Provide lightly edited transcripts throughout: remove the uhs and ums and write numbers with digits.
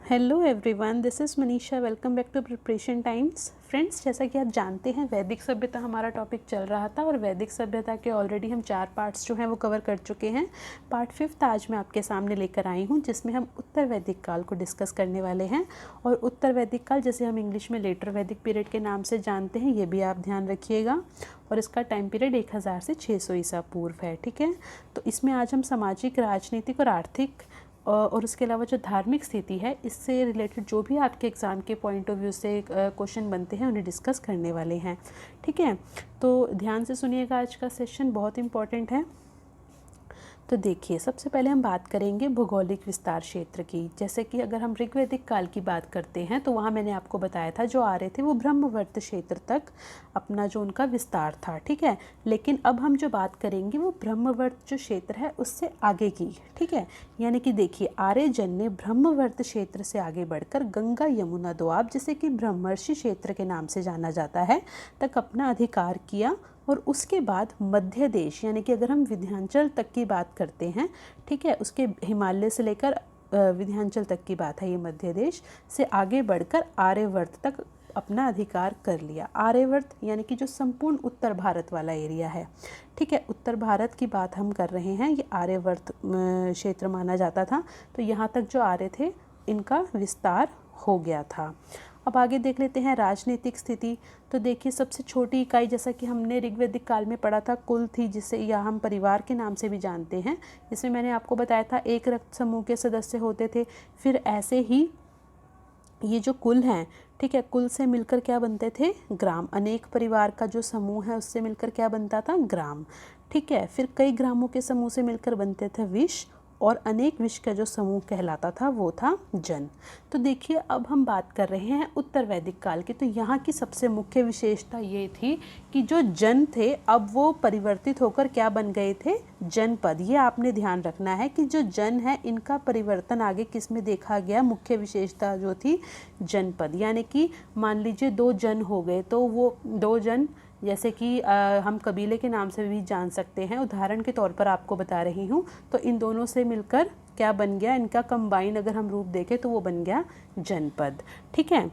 Hello everyone, this is Manisha. Welcome back to Preparation Times. Friends, जैसा कि आप जानते हैं वैदिक सभ्यता हमारा टॉपिक चल रहा था और वैदिक सभ्यता के ऑलरेडी हम 4 पार्ट्स जो हैं वो कवर कर चुके हैं। पार्ट 5 आज मैं आपके सामने लेकर आई हूँ, जिसमें हम उत्तर वैदिक काल को डिस्कस करने वाले हैं। और उत्तर वैदिक काल, जैसे हम इंग्लिश में लेटर वैदिक पीरियड के नाम से जानते हैं, ये भी आप ध्यान रखिएगा। और इसका टाइम पीरियड 1000 से 600 ईसा पूर्व है। ठीक है, तो इसमें आज हम सामाजिक, राजनीतिक और आर्थिक और उसके अलावा जो धार्मिक स्थिति है, इससे रिलेटेड जो भी आपके एग्ज़ाम के पॉइंट ऑफ व्यू से क्वेश्चन बनते हैं उन्हें डिस्कस करने वाले हैं। ठीक है, तो ध्यान से सुनिएगा, आज का सेशन बहुत इम्पॉर्टेंट है। तो देखिए, सबसे पहले हम बात करेंगे भौगोलिक विस्तार क्षेत्र की। जैसे कि अगर हम ऋग्वैदिक काल की बात करते हैं तो वहाँ मैंने आपको बताया था जो आर्य थे वो ब्रह्मवर्त क्षेत्र तक अपना जो उनका विस्तार था। ठीक है, लेकिन अब हम जो बात करेंगे वो ब्रह्मवर्त जो क्षेत्र है उससे आगे की। ठीक है, यानी कि देखिए, आर्यजन ने ब्रह्मवर्त क्षेत्र से आगे बढ़कर गंगा यमुना दोआब, जिसे कि ब्रह्मर्षि क्षेत्र के नाम से जाना जाता है, तक अपना अधिकार किया। और उसके बाद मध्य देश, यानी कि अगर हम विंध्याचल तक की बात करते हैं, ठीक है, उसके हिमालय से लेकर विंध्याचल तक की बात है, ये मध्य देश से आगे बढ़कर आर्यवर्त तक अपना अधिकार कर लिया। आर्यवर्त यानी कि जो संपूर्ण उत्तर भारत वाला एरिया है। ठीक है, उत्तर भारत की बात हम कर रहे हैं, ये आर्यवर्त क्षेत्र माना जाता था। तो यहाँ तक जो आर्य थे इनका विस्तार हो गया था। अब आगे देख लेते हैं राजनीतिक स्थिति। तो देखिए, सबसे छोटी इकाई, जैसा कि हमने ऋग्वैदिक काल में पढ़ा था, कुल थी, जिसे या हम परिवार के नाम से भी जानते हैं। इसमें मैंने आपको बताया था एक रक्त समूह के सदस्य होते थे। फिर ऐसे ही ये जो कुल हैं, ठीक है, कुल से मिलकर क्या बनते थे? ग्राम। अनेक परिवार का जो समूह है उससे मिलकर क्या बनता था? ग्राम। ठीक है, फिर कई ग्रामों के समूह से मिलकर बनते थे विश, और अनेक विश का जो समूह कहलाता था वो था जन। तो देखिए, अब हम बात कर रहे हैं उत्तर वैदिक काल की। तो यहाँ की सबसे मुख्य विशेषता ये थी कि जो जन थे अब वो परिवर्तित होकर क्या बन गए थे? जनपद। ये आपने ध्यान रखना है कि जो जन है इनका परिवर्तन आगे किस में देखा गया? मुख्य विशेषता जो थी जनपद। यानी कि मान लीजिए 2 जन हो गए, तो वो 2 जन, जैसे कि हम कबीले के नाम से भी जान सकते हैं, उदाहरण के तौर पर आपको बता रही हूँ। तो इन दोनों से मिलकर क्या बन गया? इनका कंबाइन अगर हम रूप देखें तो वो बन गया जनपद। ठीक है,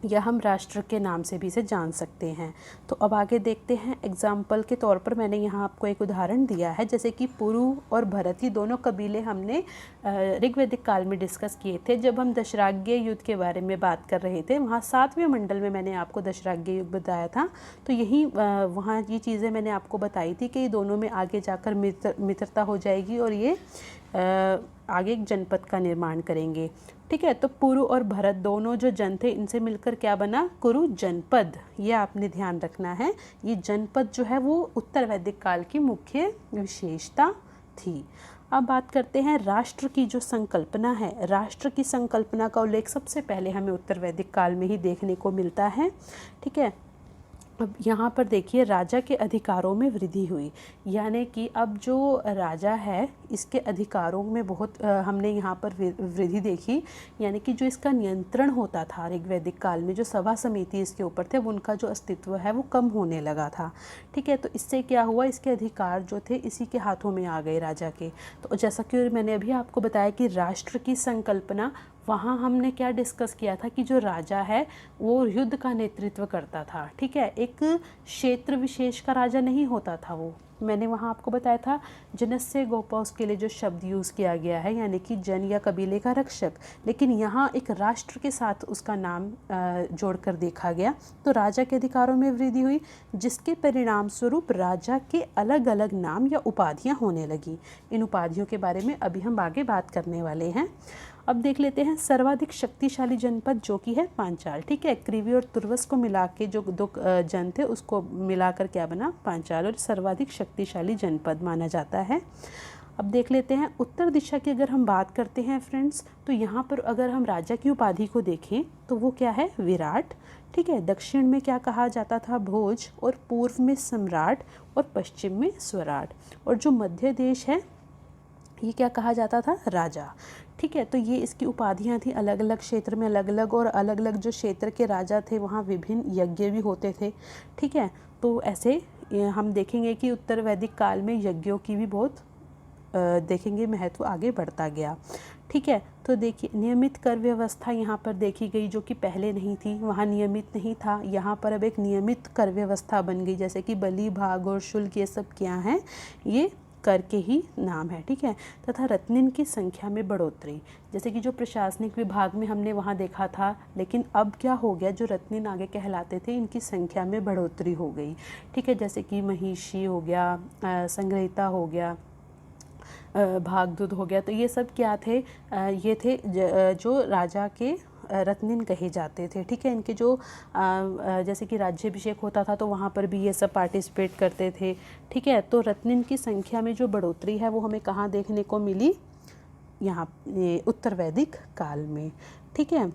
या हम राष्ट्र के नाम से भी इसे जान सकते हैं। तो अब आगे देखते हैं। एग्जाम्पल के तौर पर मैंने यहाँ आपको एक उदाहरण दिया है, जैसे कि पुरु और भरत, ये दोनों कबीले हमने ऋग्वैदिक काल में डिस्कस किए थे जब हम दशराग्य युद्ध के बारे में बात कर रहे थे। वहाँ 7वें मंडल में मैंने आपको दशराग्य युद्ध बताया था। तो यही वहाँ ये चीज़ें मैंने आपको बताई थी कि ये दोनों में आगे जाकर मित्रता हो जाएगी और ये आगे एक जनपद का निर्माण करेंगे। ठीक है, तो पुरु और भरत दोनों जो जन थे, इनसे मिलकर क्या बना? कुरु जनपद। ये आपने ध्यान रखना है। ये जनपद जो है वो उत्तर वैदिक काल की मुख्य विशेषता थी। अब बात करते हैं राष्ट्र की जो संकल्पना है। राष्ट्र की संकल्पना का उल्लेख सबसे पहले हमें उत्तर वैदिक काल में ही देखने को मिलता है। ठीक है, अब यहाँ पर देखिए, राजा के अधिकारों में वृद्धि हुई, यानी कि अब जो राजा है इसके अधिकारों में बहुत हमने यहाँ पर वृद्धि देखी। यानी कि जो इसका नियंत्रण होता था ऋग्वैदिक काल में, जो सभा समिति इसके ऊपर थे, वो उनका जो अस्तित्व है वो कम होने लगा था। ठीक है, तो इससे क्या हुआ? इसके अधिकार जो थे इसी के हाथों में आ गए, राजा के। तो जैसा कि मैंने अभी आपको बताया कि राष्ट्र की संकल्पना, वहाँ हमने क्या डिस्कस किया था कि जो राजा है वो युद्ध का नेतृत्व करता था। ठीक है, एक क्षेत्र विशेष का राजा नहीं होता था वो। मैंने वहाँ आपको बताया था जनस्य गोपा, उसके लिए जो शब्द यूज़ किया गया है, यानी कि जन या कबीले का रक्षक। लेकिन यहाँ एक राष्ट्र के साथ उसका नाम जोड़कर देखा गया। तो राजा के अधिकारों में वृद्धि हुई, जिसके परिणाम स्वरूप राजा के अलग अलग नाम या उपाधियाँ होने लगी। इन उपाधियों के बारे में अभी हम आगे बात करने वाले हैं। अब देख लेते हैं सर्वाधिक शक्तिशाली जनपद, जो कि है पांचाल। ठीक है, क्रीवी और तुर्वस को मिला के जो 2 जन थे उसको मिलाकर क्या बना? पांचाल, और सर्वाधिक शक्तिशाली जनपद माना जाता है। अब देख लेते हैं उत्तर दिशा की अगर हम बात करते हैं फ्रेंड्स, तो यहाँ पर अगर हम राजा की उपाधि को देखें तो वो क्या है? विराट। ठीक है, दक्षिण में क्या कहा जाता था? भोज, और पूर्व में सम्राट, और पश्चिम में स्वराट, और जो मध्य देश है ये क्या कहा जाता था? राजा। ठीक है, तो ये इसकी उपाधियाँ थी, अलग अलग क्षेत्र में अलग अलग, और अलग अलग जो क्षेत्र के राजा थे वहाँ विभिन्न यज्ञ भी होते थे। ठीक है, तो ऐसे हम देखेंगे कि उत्तर वैदिक काल में यज्ञों की भी बहुत देखेंगे महत्व आगे बढ़ता गया। ठीक है। तो देखिए नियमित कर व्यवस्था यहाँ पर देखी गई, जो कि पहले नहीं थी, वहाँ नियमित नहीं था, यहाँ पर अब एक नियमित कर व्यवस्था बन गई। जैसे कि बलि, भाग और शुल्क, ये सब क्या हैं, ये कर के ही नाम है। ठीक है। तथा रत्निन की संख्या में बढ़ोतरी, जैसे कि जो प्रशासनिक विभाग में हमने वहाँ देखा था, लेकिन अब क्या हो गया, जो रत्निन आगे कहलाते थे इनकी संख्या में बढ़ोतरी हो गई। ठीक है। जैसे कि महिषी हो गया, संग्रहिता हो गया, भागदूत हो गया। तो ये सब क्या थे, ये थे जो राजा के रत्निन कहे जाते थे। ठीक है। इनके जो जैसे कि राज्याभिषेक होता था तो वहाँ पर भी ये सब पार्टिसिपेट करते थे। ठीक है। तो रत्निन की संख्या में जो बढ़ोतरी है वो हमें कहाँ देखने को मिली, यहाँ उत्तर वैदिक काल में। ठीक है।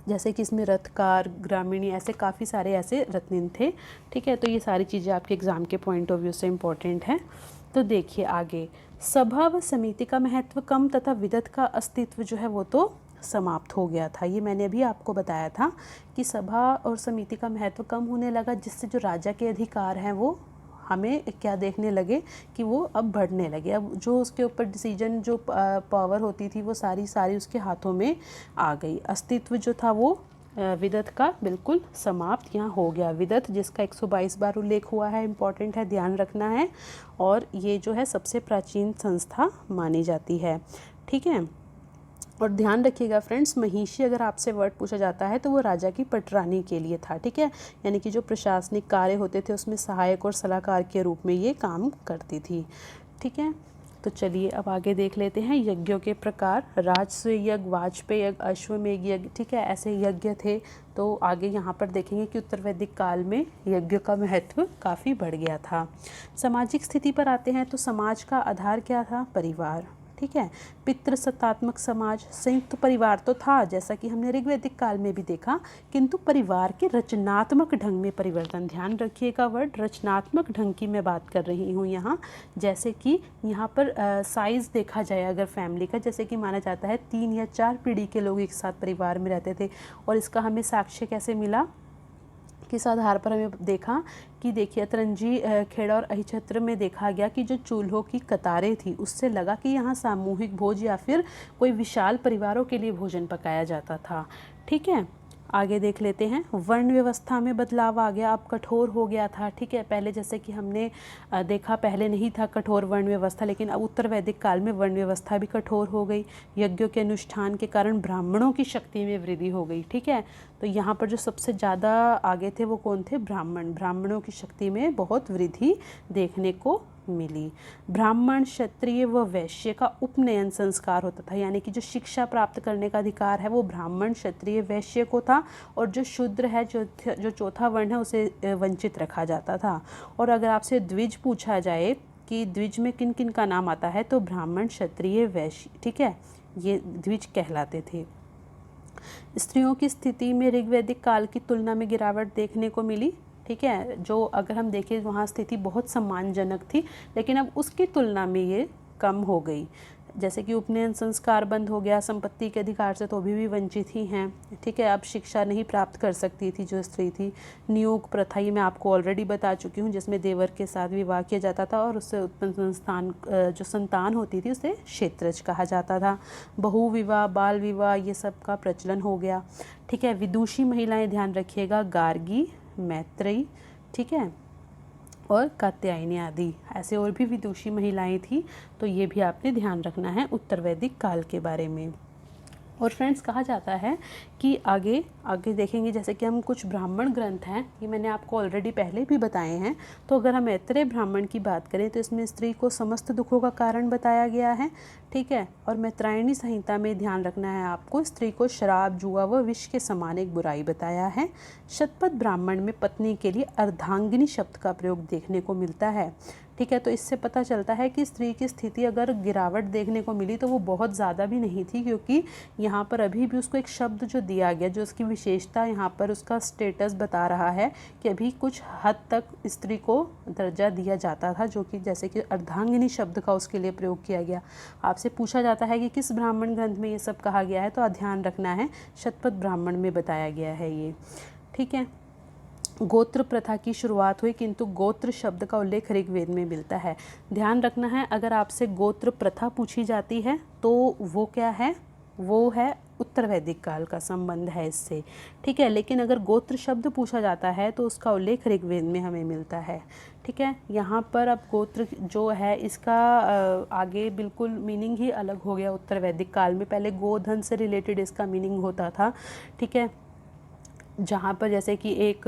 जैसे कि इसमें रथकार, ग्रामीणी, ऐसे काफ़ी सारे ऐसे रत्निन थे। ठीक है। तो ये सारी चीज़ें आपके एग्ज़ाम के पॉइंट ऑफ व्यू से इम्पोर्टेंट हैं। तो देखिए आगे, सभा व समिति का महत्व कम तथा विदत का अस्तित्व जो है वो तो समाप्त हो गया था। ये मैंने अभी आपको बताया था कि सभा और समिति का महत्व कम होने लगा, जिससे जो राजा के अधिकार हैं वो हमें क्या देखने लगे कि वो अब बढ़ने लगे। अब जो उसके ऊपर डिसीजन, जो पावर होती थी वो सारी उसके हाथों में आ गई। अस्तित्व जो था वो विदत का बिल्कुल समाप्त यहाँ हो गया। विदत जिसका 122 बार उल्लेख हुआ है, इम्पॉर्टेंट है, ध्यान रखना है। और ये जो है सबसे प्राचीन संस्था मानी जाती है। ठीक है। और ध्यान रखिएगा फ्रेंड्स, महिषी अगर आपसे वर्ड पूछा जाता है तो वो राजा की पटरानी के लिए था। ठीक है। यानी कि जो प्रशासनिक कार्य होते थे उसमें सहायक और सलाहकार के रूप में ये काम करती थी। ठीक है। तो चलिए अब आगे देख लेते हैं यज्ञों के प्रकार। राजसूय यज्ञ, वाजपेय यज्ञ, अश्वमेध यज्ञ, ठीक है, ऐसे यज्ञ थे। तो आगे यहाँ पर देखेंगे कि उत्तर वैदिक काल में यज्ञ का महत्व काफ़ी बढ़ गया था। सामाजिक स्थिति पर आते हैं तो समाज का आधार क्या था, परिवार। ठीक है। पितृसत्तात्मक समाज, संयुक्त परिवार तो था जैसा कि हमने ऋग्वैदिक काल में भी देखा, किंतु परिवार के रचनात्मक ढंग में परिवर्तन। ध्यान रखिएगा वर्ड रचनात्मक ढंग की मैं बात कर रही हूँ यहाँ। जैसे कि यहाँ पर साइज़ देखा जाए अगर फैमिली का, जैसे कि माना जाता है 3 या 4 पीढ़ी के लोग एक साथ परिवार में रहते थे। और इसका हमें साक्ष्य कैसे मिला, किस आधार पर हमें देखा कि देखिए अतरंजी खेड़ा और अहिछत्र में देखा गया कि जो चूल्हों की कतारें थी उससे लगा कि यहाँ सामूहिक भोज या फिर कोई विशाल परिवारों के लिए भोजन पकाया जाता था। ठीक है। आगे देख लेते हैं, वर्ण व्यवस्था में बदलाव आ गया, अब कठोर हो गया था। ठीक है। पहले जैसे कि हमने देखा, पहले नहीं था कठोर वर्ण व्यवस्था, लेकिन अब उत्तर वैदिक काल में वर्ण व्यवस्था भी कठोर हो गई। यज्ञों के अनुष्ठान के कारण ब्राह्मणों की शक्ति में वृद्धि हो गई। ठीक है। तो यहाँ पर जो सबसे ज़्यादा आगे थे वो कौन थे, ब्राह्मण। ब्राह्मणों की शक्ति में बहुत वृद्धि देखने को मिली। ब्राह्मण, क्षत्रिय व वैश्य का उपनयन संस्कार होता था, यानी कि जो शिक्षा प्राप्त करने का अधिकार है वो ब्राह्मण, क्षत्रिय, वैश्य को था। और जो शूद्र है, जो चौथा वर्ण है, उसे वंचित रखा जाता था। और अगर आपसे द्विज पूछा जाए कि द्विज में किन किन का नाम आता है, तो ब्राह्मण, क्षत्रिय, वैश्य, ठीक है, ये द्विज कहलाते थे। स्त्रियों की स्थिति में ऋग्वैदिक काल की तुलना में गिरावट देखने को मिली। ठीक है। जो अगर हम देखें वहाँ स्थिति बहुत सम्मानजनक थी, लेकिन अब उसकी तुलना में ये कम हो गई। जैसे कि उपनयन संस्कार बंद हो गया, संपत्ति के अधिकार से तो अभी भी वंचित ही हैं। ठीक है। अब शिक्षा नहीं प्राप्त कर सकती थी जो स्त्री थी। नियोग प्रथा, ये मैं आपको ऑलरेडी बता चुकी हूँ, जिसमें देवर के साथ विवाह किया जाता था और उससे उत्पन्न जो संतान होती थी उसे क्षेत्रज कहा जाता था। बहु विवाह, बाल विवाह, ये सब का प्रचलन हो गया। ठीक है। विदुषी महिलाएं, ध्यान रखिएगा, गार्गी, मैत्रेयी, ठीक है, और कात्यायनी आदि, ऐसे और भी विदुषी महिलाएं थी। तो ये भी आपने ध्यान रखना है उत्तर वैदिक काल के बारे में। और फ्रेंड्स कहा जाता है कि आगे देखेंगे, जैसे कि हम कुछ ब्राह्मण ग्रंथ हैं, ये मैंने आपको ऑलरेडी पहले भी बताए हैं। तो अगर हम मैत्रेय ब्राह्मण की बात करें तो इसमें स्त्री को समस्त दुखों का कारण बताया गया है। ठीक है। और मैत्रायणी संहिता में ध्यान रखना है आपको, स्त्री को शराब, जुआ व विष के समान एक बुराई बताया है। शतपथ ब्राह्मण में पत्नी के लिए अर्धांगिनी शब्द का प्रयोग देखने को मिलता है। ठीक है। तो इससे पता चलता है कि स्त्री की स्थिति अगर गिरावट देखने को मिली तो वो बहुत ज़्यादा भी नहीं थी, क्योंकि यहाँ पर अभी भी उसको एक शब्द जो दिया गया, जो उसकी विशेषता, यहाँ पर उसका स्टेटस बता रहा है कि अभी कुछ हद तक स्त्री को दर्जा दिया जाता था, जो कि जैसे कि अर्धांगिनी शब्द का उसके लिए प्रयोग किया गया। आपसे पूछा जाता है कि किस ब्राह्मण ग्रंथ में ये सब कहा गया है, तो ध्यान रखना है शतपथ ब्राह्मण में बताया गया है ये। ठीक है। गोत्र प्रथा की शुरुआत हुई, किंतु गोत्र शब्द का उल्लेख ऋग्वेद में मिलता है। ध्यान रखना है, अगर आपसे गोत्र प्रथा पूछी जाती है तो वो क्या है, वो है उत्तर वैदिक काल का संबंध है इससे, ठीक है। लेकिन अगर गोत्र शब्द पूछा जाता है तो उसका उल्लेख ऋग्वेद में हमें मिलता है, ठीक है। यहाँ पर अब गोत्र जो है इसका आगे बिल्कुल मीनिंग ही अलग हो गया उत्तर वैदिक काल में। पहले गोधन से रिलेटेड इसका मीनिंग होता था, ठीक है, जहाँ पर जैसे कि एक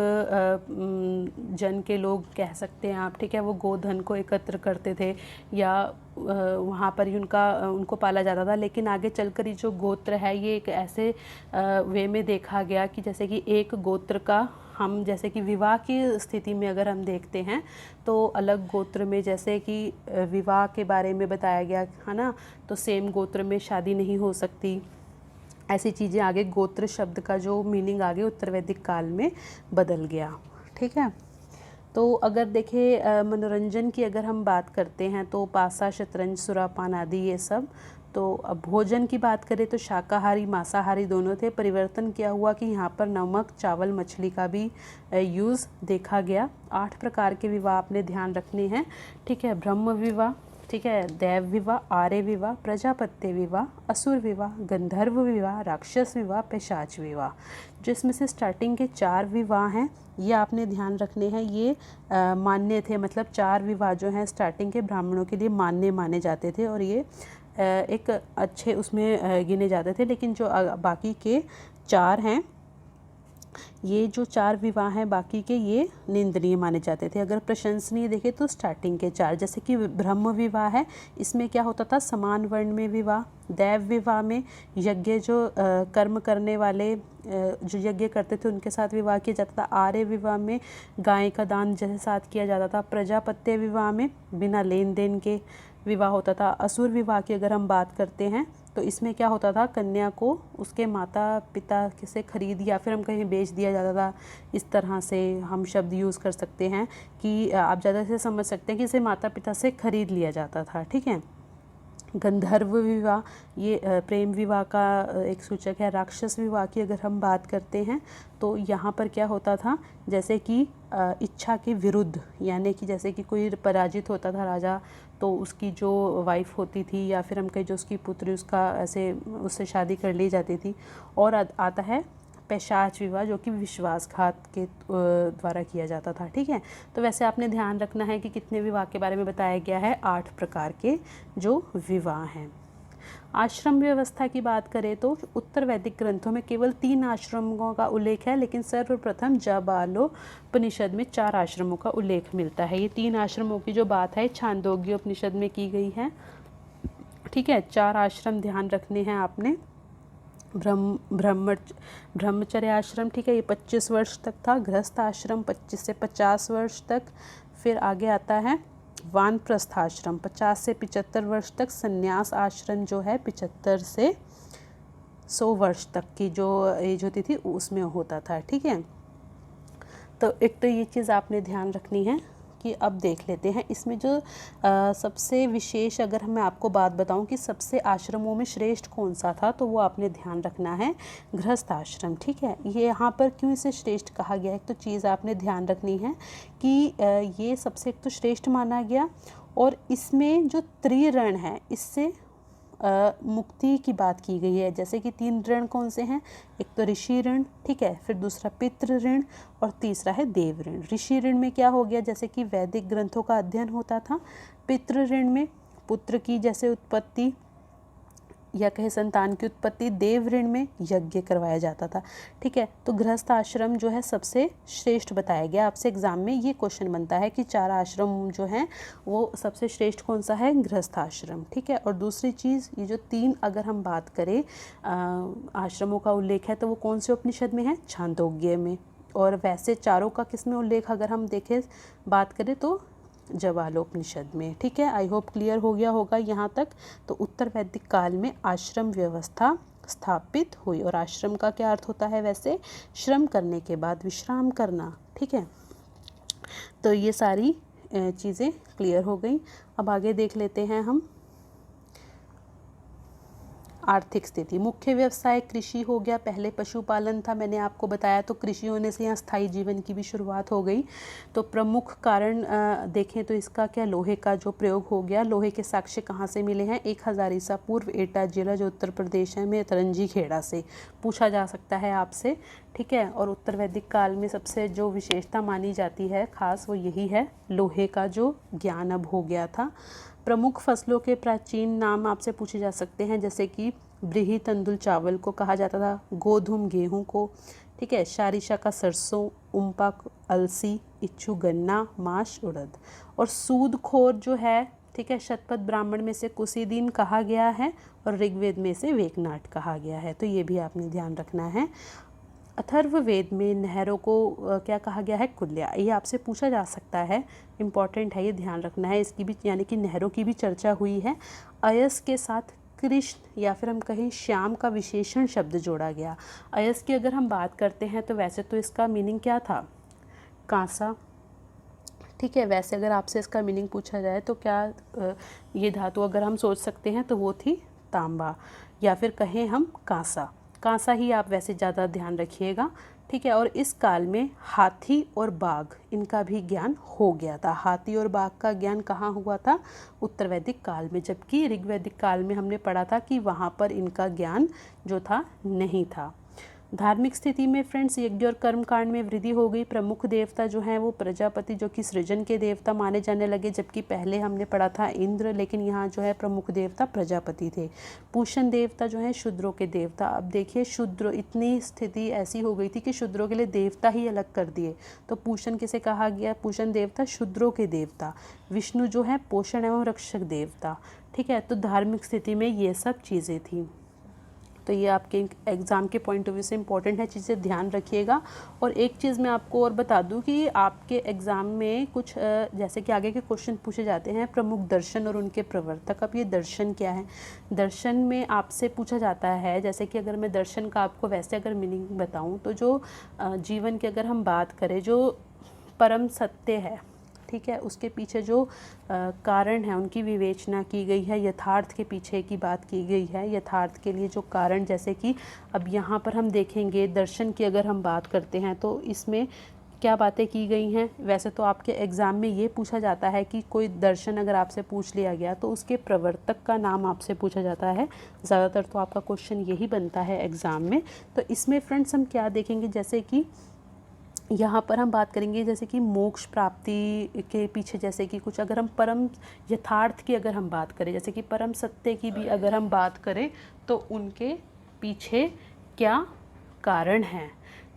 जन के लोग कह सकते हैं आप, ठीक है, वो गोधन को एकत्र करते थे या वहाँ पर ही उनको पाला जाता था। लेकिन आगे चलकर ये जो गोत्र है ये एक ऐसे वे में देखा गया कि जैसे कि एक गोत्र का हम जैसे कि विवाह की स्थिति में अगर हम देखते हैं तो अलग गोत्र में जैसे कि विवाह के बारे में बताया गया है ना, तो सेम गोत्र में शादी नहीं हो सकती, ऐसी चीज़ें आगे गोत्र शब्द का जो मीनिंग आगे उत्तर वैदिक काल में बदल गया, ठीक है। तो अगर देखें मनोरंजन की अगर हम बात करते हैं तो पासा, शतरंज, सुरापान आदि ये सब। तो अब भोजन की बात करें तो शाकाहारी मांसाहारी दोनों थे। परिवर्तन क्या हुआ कि यहाँ पर नमक, चावल, मछली का भी यूज़ देखा गया। 8 प्रकार के विवाह आपने ध्यान रखने हैं, ठीक है। ब्रह्म विवाह, ठीक है, दैव विवाह, आर्य विवाह, प्रजापत्य विवाह, असुर विवाह, गंधर्व विवाह, राक्षस विवाह, पिशाच विवाह। जिसमें से स्टार्टिंग के 4 विवाह हैं ये आपने ध्यान रखने हैं, ये मान्य थे, मतलब 4 विवाह जो हैं स्टार्टिंग के ब्राह्मणों के लिए मान्य माने जाते थे और ये एक अच्छे उसमें गिने जाते थे। लेकिन जो बाकी के 4 हैं, ये जो 4 विवाह हैं बाकी के, ये निंदनीय माने जाते थे। अगर प्रशंसनीय देखें तो स्टार्टिंग के 4, जैसे कि ब्रह्म विवाह है, इसमें क्या होता था, समान वर्ण में विवाह। दैव विवाह में यज्ञ जो कर्म करने वाले जो यज्ञ करते थे उनके साथ विवाह किया जाता था। आर्य विवाह में गाय का दान जैसे साथ किया जाता था। प्रजापत्य विवाह में बिना लेन देन के विवाह होता था। असुर विवाह की अगर हम बात करते हैं तो इसमें क्या होता था, कन्या को उसके माता पिता से खरीद या फिर हम कहीं बेच दिया जाता था। इस तरह से हम शब्द यूज़ कर सकते हैं कि आप ज़्यादा से समझ सकते हैं कि इसे माता पिता से खरीद लिया जाता था, ठीक है। गंधर्व विवाह ये प्रेम विवाह का एक सूचक है। राक्षस विवाह की अगर हम बात करते हैं तो यहाँ पर क्या होता था, जैसे कि इच्छा के विरुद्ध, यानी कि जैसे कि कोई पराजित होता था राजा तो उसकी जो वाइफ होती थी या फिर हम कहें जो उसकी पुत्री उसका ऐसे उससे शादी कर ली जाती थी। और आता है पिशाच विवाह जो कि विश्वासघात के द्वारा किया जाता था, ठीक है। तो वैसे आपने ध्यान रखना है कि कितने विवाह के बारे में बताया गया है, 8 प्रकार के जो विवाह हैं। आश्रम व्यवस्था की बात करें तो उत्तर वैदिक ग्रंथों में केवल 3 आश्रमों का उल्लेख है, लेकिन सर्वप्रथम जाबालोपनिषद में 4 आश्रमों का उल्लेख मिलता है। ये 3 आश्रमों की जो बात है छांदोग्य उपनिषद में की गई है, ठीक है। 4 आश्रम ध्यान रखने हैं आपने। ब्रह्मचर्य आश्रम, ठीक है, ये 25 वर्ष तक था। गृहस्थ आश्रम 25 से 50 वर्ष तक। फिर आगे आता है वानप्रस्थ आश्रम 50 से 75 वर्ष तक। संन्यास आश्रम जो है 75 से 100 वर्ष तक की जो एज होती थी उसमें होता था, ठीक है। तो एक तो ये चीज़ आपने ध्यान रखनी है कि अब देख लेते हैं इसमें जो सबसे विशेष, अगर मैं आपको बात बताऊं कि सबसे आश्रमों में श्रेष्ठ कौन सा था तो वो आपने ध्यान रखना है गृहस्थ आश्रम, ठीक है। ये यहाँ पर क्यों इसे श्रेष्ठ कहा गया है, एक तो चीज़ आपने ध्यान रखनी है कि ये सबसे एक तो श्रेष्ठ माना गया और इसमें जो त्रिऋण है इससे मुक्ति की बात की गई है। जैसे कि 3 ऋण कौन से हैं, एक तो ऋषि ऋण, ठीक है, फिर दूसरा पितृ ऋण और तीसरा है देव ऋण। ऋषि ऋण में क्या हो गया, जैसे कि वैदिक ग्रंथों का अध्ययन होता था। पितृ ऋण में पुत्र की जैसे उत्पत्ति या कहे संतान की उत्पत्ति। देव ऋण में यज्ञ करवाया जाता था, ठीक है। तो गृहस्थ आश्रम जो है सबसे श्रेष्ठ बताया गया। आपसे एग्जाम में ये क्वेश्चन बनता है कि 4 आश्रम जो हैं वो सबसे श्रेष्ठ कौन सा है, गृहस्थ आश्रम, ठीक है। और दूसरी चीज़, ये जो 3 अगर हम बात करें आश्रमों का उल्लेख है तो वो कौन से उपनिषद में है, छांदोग्य में। और वैसे चारों का किस में उल्लेख अगर हम देखें बात करें तो जाबालोपनिषद में, ठीक है। आई होप क्लियर हो गया होगा यहाँ तक। तो उत्तर वैदिक काल में आश्रम व्यवस्था स्थापित हुई और आश्रम का क्या अर्थ होता है, वैसे श्रम करने के बाद विश्राम करना, ठीक है। तो ये सारी चीज़ें क्लियर हो गई। अब आगे देख लेते हैं हम आर्थिक स्थिति। मुख्य व्यवसाय कृषि हो गया, पहले पशुपालन था मैंने आपको बताया, तो कृषि होने से यहाँ स्थायी जीवन की भी शुरुआत हो गई। तो प्रमुख कारण देखें तो इसका क्या, लोहे का जो प्रयोग हो गया। लोहे के साक्ष्य कहाँ से मिले हैं, 1000 ईसा पूर्व एटा जिला जो उत्तर प्रदेश है में तरंजी खेड़ा से पूछा जा सकता है आपसे, ठीक है। और उत्तर वैदिक काल में सबसे जो विशेषता मानी जाती है खास वो यही है, लोहे का जो ज्ञान अब हो गया था। प्रमुख फसलों के प्राचीन नाम आपसे पूछे जा सकते हैं, जैसे कि ब्रीही तंदुल चावल को कहा जाता था, गोधूम गेहूं को, ठीक है, शारिशा का सरसों, उम्पा अलसी, इच्छु गन्ना, माश उड़द। और सूदखोर जो है, ठीक है, शतपथ ब्राह्मण में से कुसीदीन कहा गया है और ऋग्वेद में से वेकनाट कहा गया है, तो ये भी आपने ध्यान रखना है। अथर्ववेद में नहरों को क्या कहा गया है, कुल्या। ये आपसे पूछा जा सकता है, इम्पॉर्टेंट है, ये ध्यान रखना है, इसकी भी यानी कि नहरों की भी चर्चा हुई है। अयस के साथ कृष्ण या फिर हम कहें श्याम का विशेषण शब्द जोड़ा गया। अयस की अगर हम बात करते हैं तो वैसे तो इसका मीनिंग क्या था, कांसा, ठीक है। वैसे अगर आपसे इसका मीनिंग पूछा जाए तो क्या ये धातु अगर हम सोच सकते हैं तो वो थी तांबा, या फिर कहें हम कांसा। कांसा ही आप वैसे ज़्यादा ध्यान रखिएगा, ठीक है। और इस काल में हाथी और बाघ इनका भी ज्ञान हो गया था। हाथी और बाघ का ज्ञान कहाँ हुआ था, उत्तर वैदिक काल में, जबकि ऋग्वैदिक काल में हमने पढ़ा था कि वहाँ पर इनका ज्ञान जो था नहीं था। धार्मिक स्थिति में फ्रेंड्स यज्ञ और कर्म कांड में वृद्धि हो गई। प्रमुख देवता जो हैं वो प्रजापति जो कि सृजन के देवता माने जाने लगे, जबकि पहले हमने पढ़ा था इंद्र, लेकिन यहाँ जो है प्रमुख देवता प्रजापति थे। पूषण देवता जो है शूद्रों के देवता। अब देखिए शूद्र, इतनी स्थिति ऐसी हो गई थी कि शूद्रों के लिए देवता ही अलग कर दिए, तो पूषण किसे कहा गया, पूषण देवता शूद्रों के देवता। विष्णु जो है पोषण एवं रक्षक देवता, ठीक है। तो धार्मिक स्थिति में ये सब चीज़ें थी, तो ये आपके एग्ज़ाम के पॉइंट ऑफ व्यू से इम्पॉर्टेंट है, चीज़ें ध्यान रखिएगा। और एक चीज़ मैं आपको और बता दूं कि आपके एग्ज़ाम में कुछ जैसे कि आगे के क्वेश्चन पूछे जाते हैं, प्रमुख दर्शन और उनके प्रवर्तक। अब ये दर्शन क्या है, दर्शन में आपसे पूछा जाता है, जैसे कि अगर मैं दर्शन का आपको वैसे अगर मीनिंग बताऊँ तो जो जीवन की अगर हम बात करें, जो परम सत्य है, ठीक है, उसके पीछे जो कारण है उनकी विवेचना की गई है, यथार्थ के पीछे की बात की गई है, यथार्थ के लिए जो कारण, जैसे कि अब यहाँ पर हम देखेंगे दर्शन की अगर हम बात करते हैं तो इसमें क्या बातें की गई हैं। वैसे तो आपके एग्ज़ाम में ये पूछा जाता है कि कोई दर्शन अगर आपसे पूछ लिया गया तो उसके प्रवर्तक का नाम आपसे पूछा जाता है, ज़्यादातर तो आपका क्वेश्चन यही बनता है एग्ज़ाम में। तो इसमें फ्रेंड्स हम क्या देखेंगे, जैसे कि यहाँ पर हम बात करेंगे जैसे कि मोक्ष प्राप्ति के पीछे, जैसे कि कुछ अगर हम परम यथार्थ की अगर हम बात करें, जैसे कि परम सत्य की भी अगर हम बात करें तो उनके पीछे क्या कारण हैं,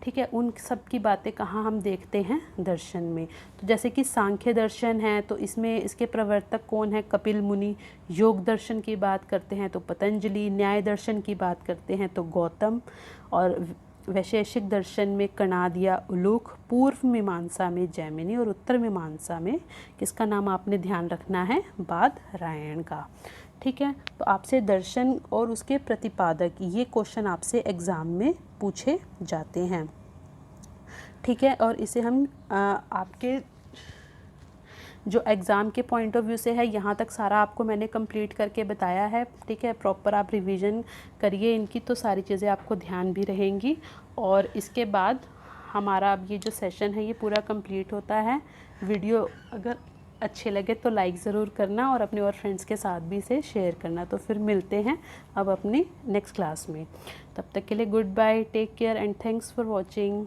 ठीक है, उन सब की बातें कहाँ हम देखते हैं, दर्शन में। तो जैसे कि सांख्य दर्शन है तो इसमें इसके प्रवर्तक कौन है, कपिल मुनि। योग दर्शन की बात करते हैं तो पतंजलि। न्याय दर्शन की बात करते हैं तो गौतम। और वैशेषिक दर्शन में कणाद या उलूक। पूर्व मीमांसा में जैमिनी। और उत्तर मीमांसा में किसका नाम आपने ध्यान रखना है, बादरायण का, ठीक है। तो आपसे दर्शन और उसके प्रतिपादक ये क्वेश्चन आपसे एग्ज़ाम में पूछे जाते हैं, ठीक है। और इसे हम आपके जो एग्ज़ाम के पॉइंट ऑफ व्यू से है, यहाँ तक सारा आपको मैंने कंप्लीट करके बताया है, ठीक है। प्रॉपर आप रिवीजन करिए इनकी, तो सारी चीज़ें आपको ध्यान भी रहेंगी। और इसके बाद हमारा अब ये जो सेशन है ये पूरा कंप्लीट होता है। वीडियो अगर अच्छे लगे तो लाइक ज़रूर करना और अपने और फ्रेंड्स के साथ भी इसे शेयर करना। तो फिर मिलते हैं अब अपनी नेक्स्ट क्लास में, तब तक के लिए good bye, take care and thanks for watching.